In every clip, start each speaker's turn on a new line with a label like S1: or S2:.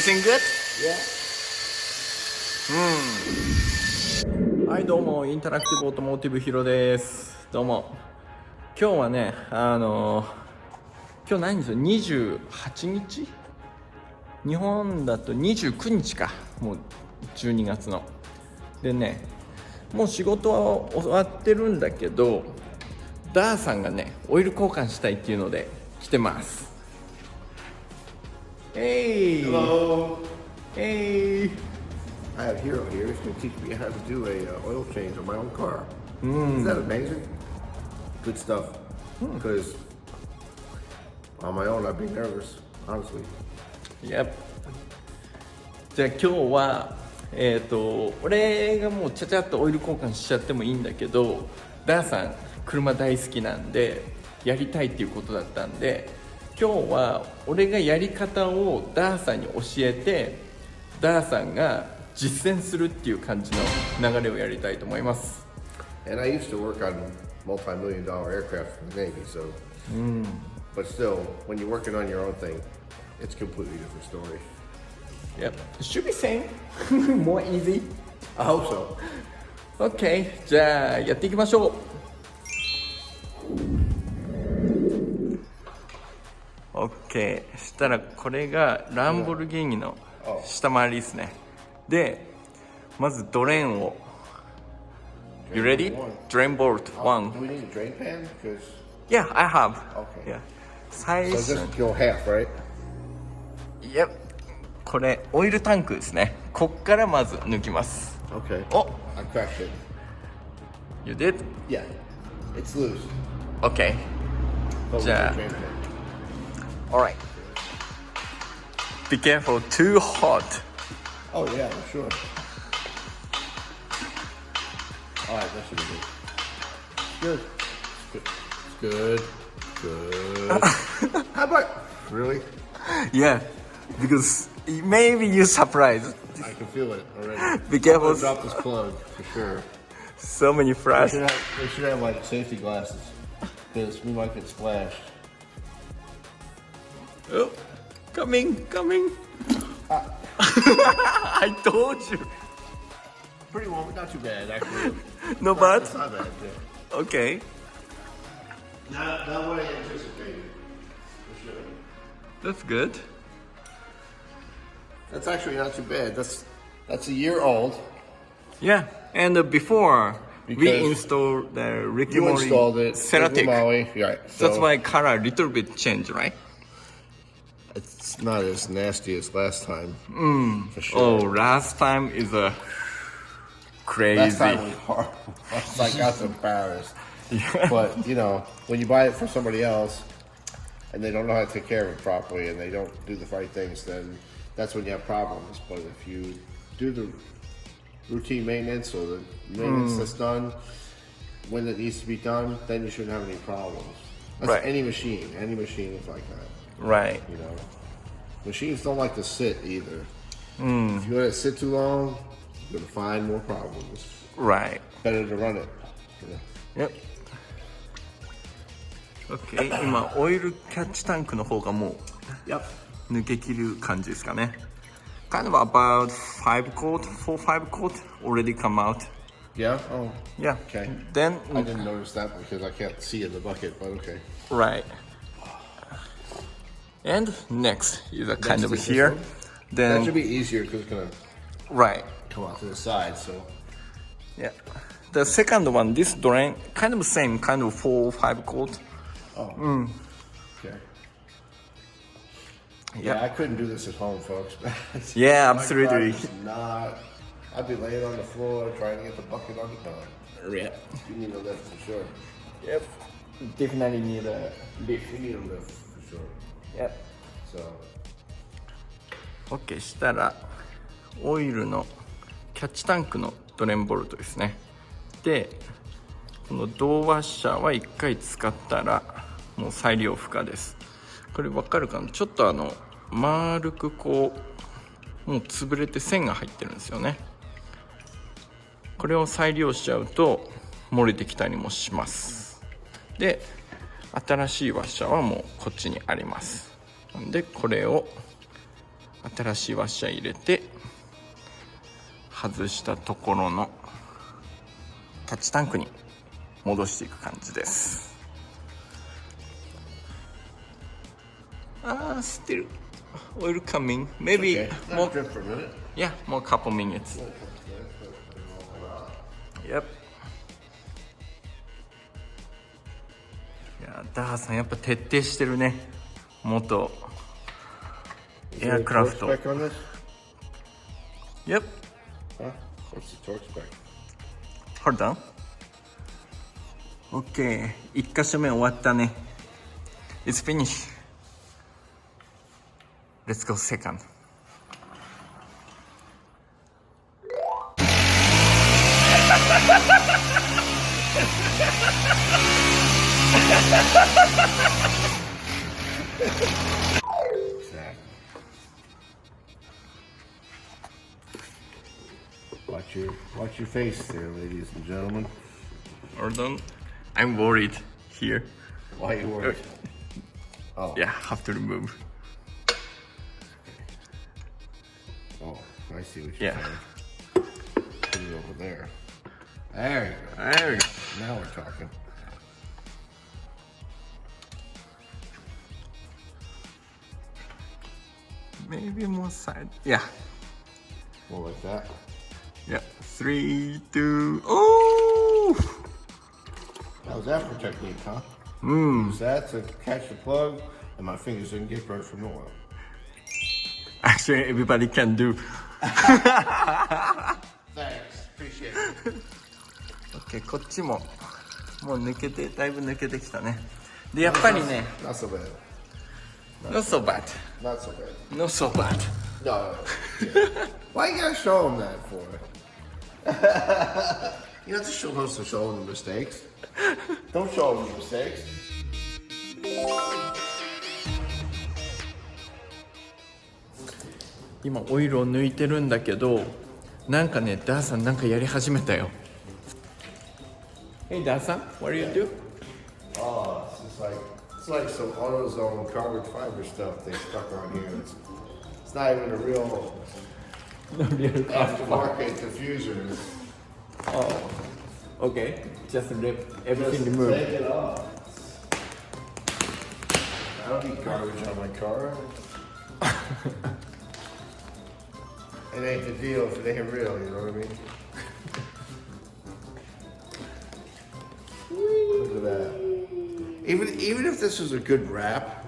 S1: Everything good?
S2: Yeah. はい、どうもインタラクティブオートモーティブヒロです。どうも。今日はね、今日何日？28日？日本だと29日か。もう12月の。でね、もう仕事は終わってるんだけど、ダーさんがね、オイル交換したいっていうので来てます。Hey!
S3: Hello!
S2: Hey!
S3: I have Hero here. He's going to teach me how to do a oil change on my own car. Isn't that amazing? Good stuff. Because on my own I'd be nervous, honestly.
S2: Yep. じゃあ今日は俺がもうちゃちゃっとオイル交換しちゃってもいいんだけど、ダーさん車大好きなんでやりたいっていうことだったんで、今日は俺がやり方をダーさんに教えて、ダーさんが実践するっていう感じの流れをやりたいと思います。
S3: And I used to work on multi-million-dollar aircraft for the Navy, so but still, when you're working on your own thing, it's a completely different story.
S2: Yep. Should be same. More easy.
S3: I hope so.
S2: OK. じゃあやっていきましょう。OK。したらこれがランボルギーニの下回りですね。で、まずドレーンを。You ready? Drain bolt one.
S3: Do we need a drain pan? Because
S2: Yeah, I have.
S3: Okay.
S2: Yeah. 最
S3: so
S2: 初
S3: just go half, right?
S2: Yep. これオイルタンクですね。こっからまず抜きます。
S3: Okay.
S2: お、
S3: I cracked it.
S2: You did?
S3: Yeah. It's loose.
S2: OK.
S3: But we need a
S2: Yeah.
S3: drain pan.
S2: Alright. Be careful, too hot.
S3: Oh yeah, sure. All right, that should be good. Good. Good. How about really?
S2: Yeah, because maybe you're surprised.
S3: I can feel it already.
S2: Be careful.
S3: I'm gonna drop this plug for sure.
S2: So many
S3: We
S2: flash.
S3: should have like safety glasses because we might get splashed.
S2: Oh, coming. I told you.
S3: Pretty well, but not too bad actually.
S2: No bad?
S3: It's not bad. Yeah.
S2: Okay.
S3: Not what I anticipated. For sure.
S2: That's good.
S3: That's actually not too bad. That's a year old.
S2: Yeah, and before we
S3: Because
S2: installed the Ricky
S3: You
S2: Mori
S3: installed it.
S2: Ceratic.
S3: Maui. Right. So
S2: That's why color a little bit change, right?
S3: it's not as nasty as last time. For sure.
S2: Oh, last time is a crazy.
S3: Last time was horrible. I was embarrassed. But, you know, when you buy it from somebody else and they don't know how to take care of it properly and they don't do the right things, then that's when you have problems. But if you do the routine maintenance or the maintenance that's done when it needs to be done, then you shouldn't have any problems. That's
S2: Right.
S3: any machine is like that.
S2: Right.
S3: You know, machines don't like to sit either. If you let it sit too long, you're gonna find more problems.
S2: Right.
S3: Better to run it. You know?
S2: Yep. OK 今オイルキャッチタンクの方がも
S3: Yep.
S2: う抜けきる感じですかね。Kind of about 4-5 quart already come out.
S3: Yeah. Oh.
S2: Yeah.
S3: Okay.
S2: Then
S3: I didn't notice that because I can't see in the bucket, but okay.
S2: right. And next is a kind
S3: Next
S2: of
S3: is this
S2: here.
S3: one? That should
S2: Then
S3: be easier because it's gonna
S2: right.
S3: come out to the side. So.
S2: Yeah. The second one, this drain, kind of same, kind of 4-5 quart.
S3: Oh. Okay.
S2: Yep.
S3: Yeah, I couldn't do this at home, folks.
S2: Yeah,
S3: My
S2: absolutely.
S3: car is not. I'd be laying on the floor trying to get the bucket on the dime.
S2: Yeah.
S3: You need a lift for sure.
S2: Yep. Definitely need a lift.
S3: You need a lift for sure.
S2: Yep.
S3: So.
S2: OK したらオイルのキャッチタンクのドレンボルトですね。でこのドアワッシャーは1回使ったらもう再利用不可です。これ分かるかな。ちょっと丸くこうもう潰れて線が入ってるんですよね。これを再利用しちゃうと漏れてきたりもします。で新しいワッシャーはもうこっちにあります。なんでこれを新しいワッシャー入れて、外したところのキャッチタンクに戻していく感じです。still oil coming. Maybe more. Yeah, more couple minutes. Yep. いや、ダーさんやっぱ徹底してるね。元エアクラフト。Yep.
S3: Huh? What's the torque spec?
S2: Hold on. OK。1箇所目終わったね。It's finished. Let's go second.
S3: Watch your face there, ladies and gentlemen.
S2: Hold on. I'm worried here.
S3: Why are you worried?
S2: Oh. Yeah, have to remove.
S3: Oh, I see what you're saying. Put it over there. There you go.
S2: There you go.
S3: Now we're talking.
S2: Maybe more side. Yeah.
S3: More like that.
S2: Yeah. 3, 2. Oh!
S3: How's that for technique, huh? Use that to catch the plug, and my fingers didn't get burnt from the oil.
S2: Actually, everybody can do.
S3: Thanks. Appreciate it.
S2: OK、こっちももう抜けて、だいぶ抜けてきたね。で、やっぱりね、
S3: Not so bad.
S2: Not so bad.
S3: Not so bad.
S2: Not so bad.
S3: No. Yeah. Why you gotta show them that for? You have to show them the mistakes. Don't show them the mistakes.
S2: 今オイルを抜いてるんだけど、なんかね、ダーさんなんかやり始めたよ。Hey ダーさん、what do you do?
S3: Oh, it's like some AutoZone carbon fiber stuff they stuck on here. It's not even a real aftermarket diffuser.
S2: Oh, okay. Just rip everything
S3: Just
S2: removed.
S3: take it off. I don't need garbage on my car. It ain't the deal if it ain't real, you know what I mean? Look at that. Even if this was a good wrap,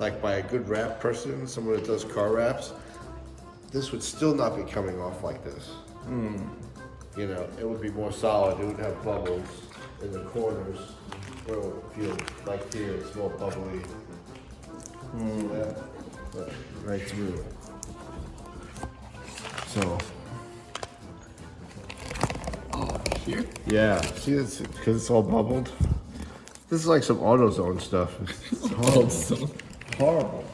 S3: like by a good wrap person, someone that does car wraps, this would still not be coming off like this. You know, it would be more solid. It would have bubbles in the corners where it would feel like here, it's more bubbly. See that? But right through. So.
S2: Oh, here?
S3: Yeah, see, it's because it's all bubbled. This is like some AutoZone stuff. It's horrible.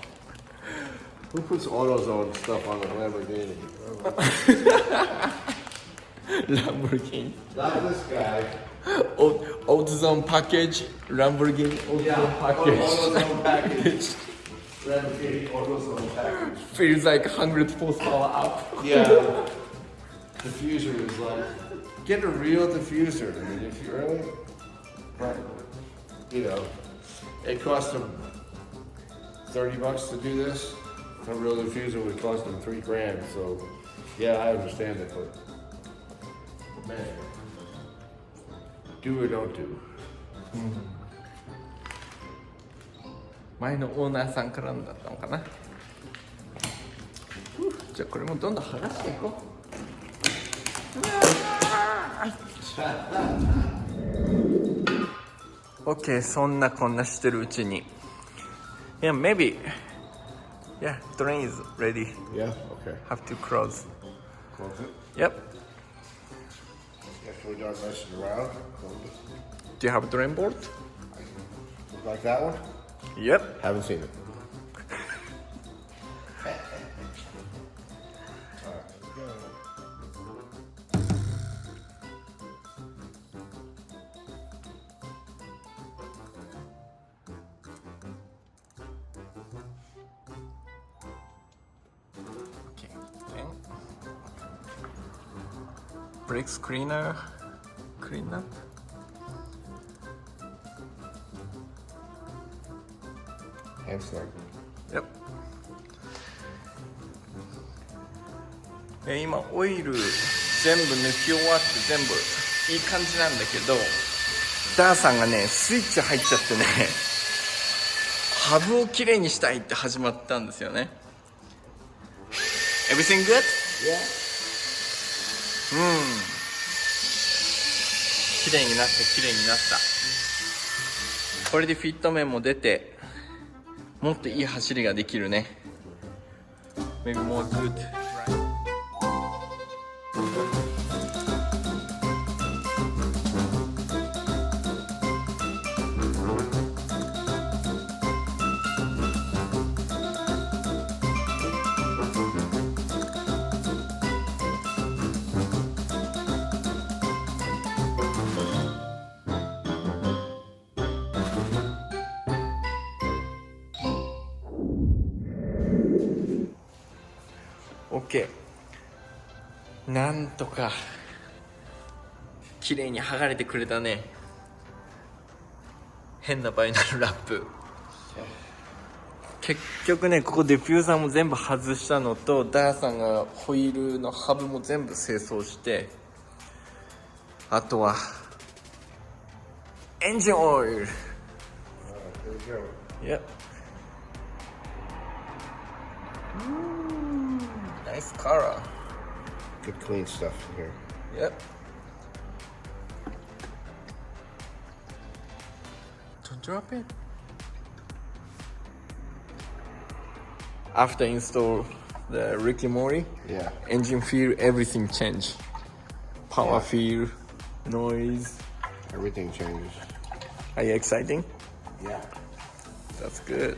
S3: Who puts AutoZone stuff on a Lamborghini?
S2: Lamborghini.
S3: Not this guy.
S2: AutoZone package, Lamborghini AutoZone package.
S3: AutoZone package. Lamborghini AutoZone package.
S2: Feels like 100 horsepower up.
S3: Yeah. Diffuser is like, get a real diffuser. I mean, if you really, you know, it cost them $30 to do this. A real diffuser would cost them $3,000. So, yeah, I understand it, but man, do or don't do.
S2: 前のオーナーさんからのだったのかな。じゃあこれもどんどん剥がしていこう。OK、そんなこんなしてるうちに。Yeah, maybe. Yeah, drain is ready.
S3: Yeah, okay.
S2: Have to close.
S3: Close it.
S2: Yep.
S3: After we're done messing around, close it.
S2: Do you have a drain board?
S3: Look like that one?
S2: Yep.
S3: Haven't seen it.
S2: brakes cleaner clean up.
S3: Hand snug.
S2: Yep. 今オイル全部抜き終わって全部いい感じなんだけど、ダーさんがねスイッチ入っちゃってね、ハブをきれいにしたいって始まったんですよね。Everything good?
S3: Yeah.
S2: きれいになったきれいになった。これでフィット面も出てもっといい走りができるね。 Maybe more good. OK。 なんとか綺麗に剥がれてくれたね。変なバイナルラップ。結局ね、ここディフューザーも全部外したのと、ダーさんがホイールのハブも全部清掃して、あとはエンジンオイル。
S3: There you go.
S2: Yep. Nice color.
S3: Good clean stuff in here.
S2: Yep. Don't drop it. After install the Ricky Mori,
S3: Yeah.
S2: engine feel, everything change. Power
S3: Yeah.
S2: feel, noise.
S3: Everything changes.
S2: Are you excited?
S3: Yeah.
S2: That's good.